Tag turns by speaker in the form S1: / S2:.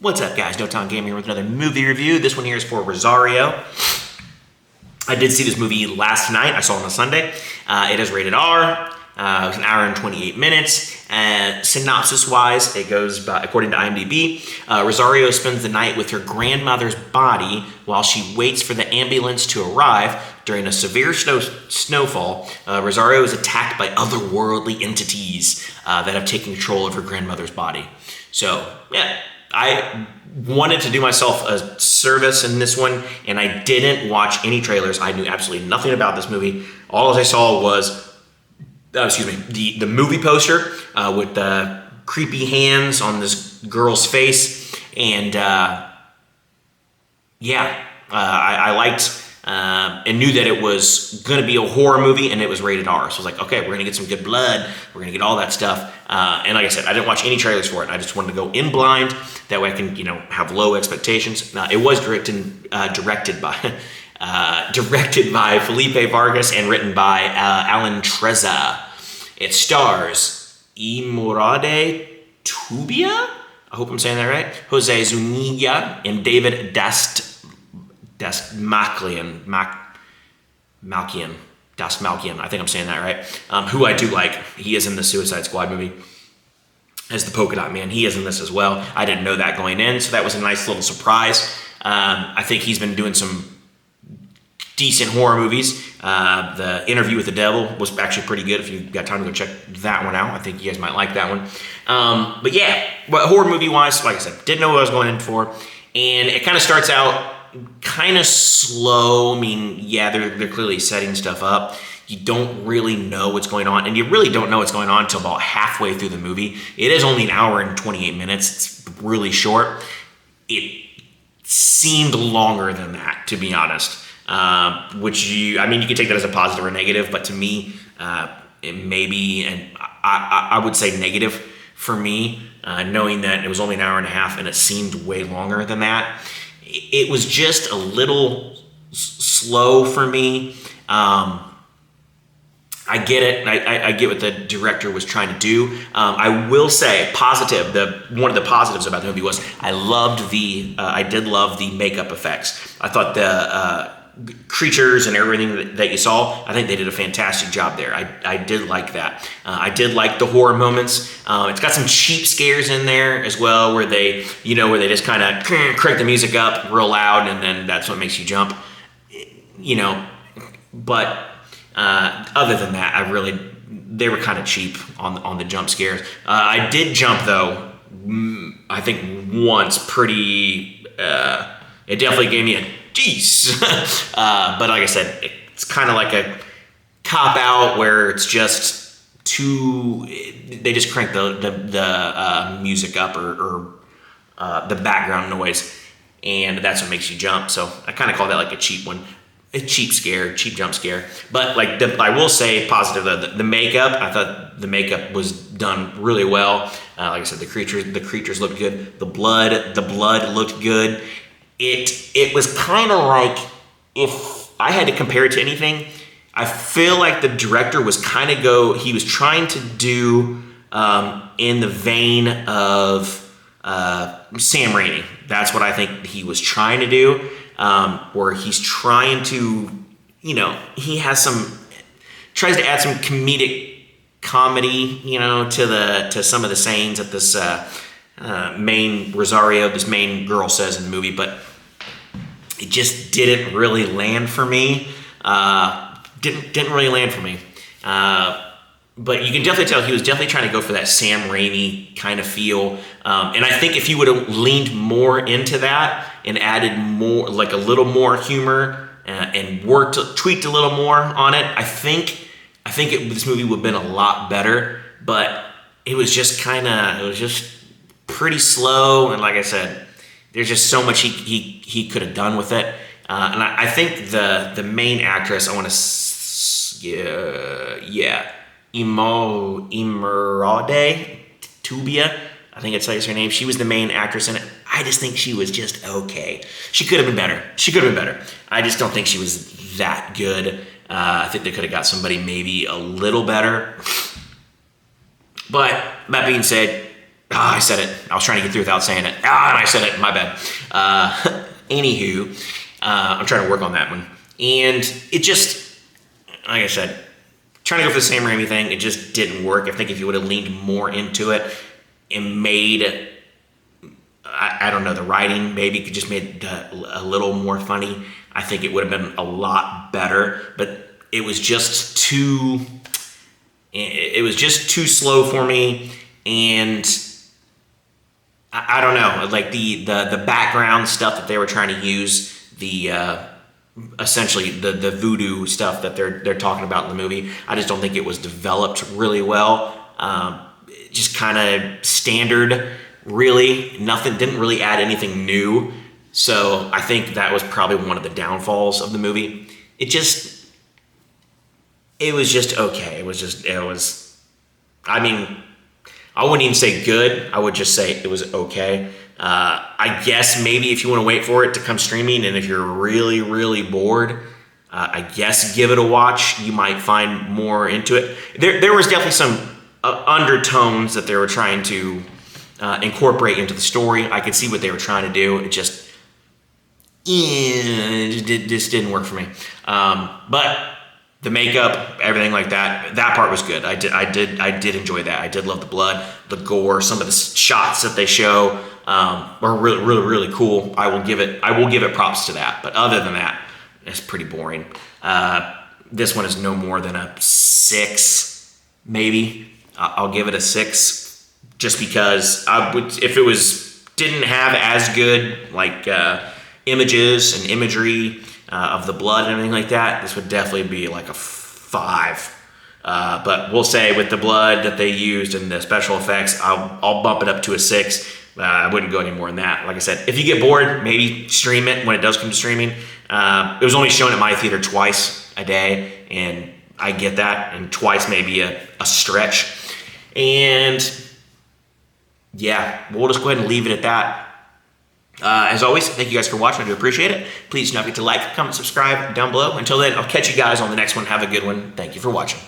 S1: What's up, guys? No Time Gaming here with another movie review. This one here is for Rosario. I did see this movie last night. I saw it on a Sunday. It is rated R. It was an hour and 28 minutes. Synopsis-wise, it goes by, according to IMDb, Rosario spends the night with her grandmother's body while she waits for the ambulance to arrive. During a severe snowfall, Rosario is attacked by otherworldly entities that have taken control of her grandmother's body. So, yeah, I wanted to do myself a service in this one, and I didn't watch any trailers. I knew absolutely nothing about this movie. All I saw was, the movie poster with the creepy hands on this girl's face, and I liked and knew that it was going to be a horror movie, and it was rated R. So I was like, okay, we're going to get some good blood. We're going to get all that stuff. And like I said, I didn't watch any trailers for it. I just wanted to go in blind. That way I can, have low expectations. Now, it was directed by Felipe Vargas and written by Alan Treza. It stars Imorade Tubia? I hope I'm saying that right. Jose Zuniga and David Dastmalchian. I think I'm saying that right. Who I do like. He is in the Suicide Squad movie as the Polka Dot Man. He is in this as well. I didn't know that going in, so that was a nice little surprise. I think he's been doing some decent horror movies. The Interview with the Devil was actually pretty good. If you've got time to go check that one out, I think you guys might like that one. But horror movie wise, like I said, didn't know what I was going in for. And it kind of starts out kind of slow. I mean, they're clearly setting stuff up. You don't really know what's going on, and you really don't know what's going on until about halfway through the movie. It is only an hour and 28 minutes. It's really short. It seemed longer than that, to be honest. You can take that as a positive or negative, but to me, it may be, and I would say negative for me, knowing that it was only an hour and a half and it seemed way longer than that. It was just a little slow for me. I get it. I get what the director was trying to do. I will say positive. One of the positives about the movie was I did love the makeup effects. I thought the creatures and everything that you saw, I think they did a fantastic job there. I did like that. I did like the horror moments. It's got some cheap scares in there as well, where they just kind of crank the music up real loud, and then that's what makes you jump. But other than that, they were kind of cheap on the jump scares. I did jump though, I think once pretty, it definitely gave me a geez. But like I said, it's kind of like a cop out where it's just they just crank the music up or the background noise, and that's what makes you jump. So I kind of call that like a cheap one. A cheap jump scare. But I will say positive, the makeup, I thought the makeup was done really well. Like I said, the creatures looked good. The blood looked good. It was kind of like, if I had to compare it to anything, I feel like the director was he was trying to do in the vein of Sam Raimi. That's what I think he was trying to do. Where he's trying to, he tries to add some comedy, to some of the sayings that this this main girl says in the movie, but it just didn't really land for me. Didn't really land for me. But you can definitely tell he was definitely trying to go for that Sam Raimi kind of feel. And I think if he would have leaned more into that and added more, like a little more humor and tweaked a little more on it, I think this movie would have been a lot better. But it was just pretty slow. And like I said, there's just so much he could have done with it. And I think the main actress, Imorade Tubia, I think it's her name. She was the main actress in it. I just think she was just okay. She could have been better. I just don't think she was that good. I think they could have got somebody maybe a little better. But that being said, I said it. I was trying to get through without saying it. And I said it. My bad. Anywho, I'm trying to work on that one. And it just, like I said, trying to go for the Sam Raimi thing, it just didn't work. I think if you would have leaned more into it and made, I don't know, the writing maybe could just made it a little more funny, I think it would have been a lot better. But it was just too slow for me. And I don't know, like the background stuff that they were trying to use, essentially the voodoo stuff that they're talking about in the movie, I just don't think it was developed really well. Just kind of standard, really. Nothing, didn't really add anything new. So I think that was probably one of the downfalls of the movie. It was just okay. I mean, I wouldn't even say good. I would just say it was okay. I guess maybe if you want to wait for it to come streaming, and if you're really, really bored, I guess give it a watch. You might find more into it. There was definitely some undertones that they were trying to incorporate into the story. I could see what they were trying to do. It just didn't work for me. But the makeup, everything like that part was good. I did enjoy that. I did love the blood, the gore, some of the shots that they show are really, really, really cool. I will give it props to that. But other than that, it's pretty boring. This one is no more than a 6, maybe. I'll give it a 6, just because if it didn't have as good like images and imagery of the blood and everything like that, this would definitely be like a 5. But we'll say with the blood that they used and the special effects, I'll bump it up to a 6. I wouldn't go any more than that. Like I said, if you get bored, maybe stream it when it does come to streaming. It was only shown at my theater twice a day, and I get that, and twice may be a stretch. And yeah, we'll just go ahead and leave it at that. As always, thank you guys for watching. I do appreciate it. Please don't forget to like, comment, subscribe down below. Until then, I'll catch you guys on the next one. Have a good one. Thank you for watching.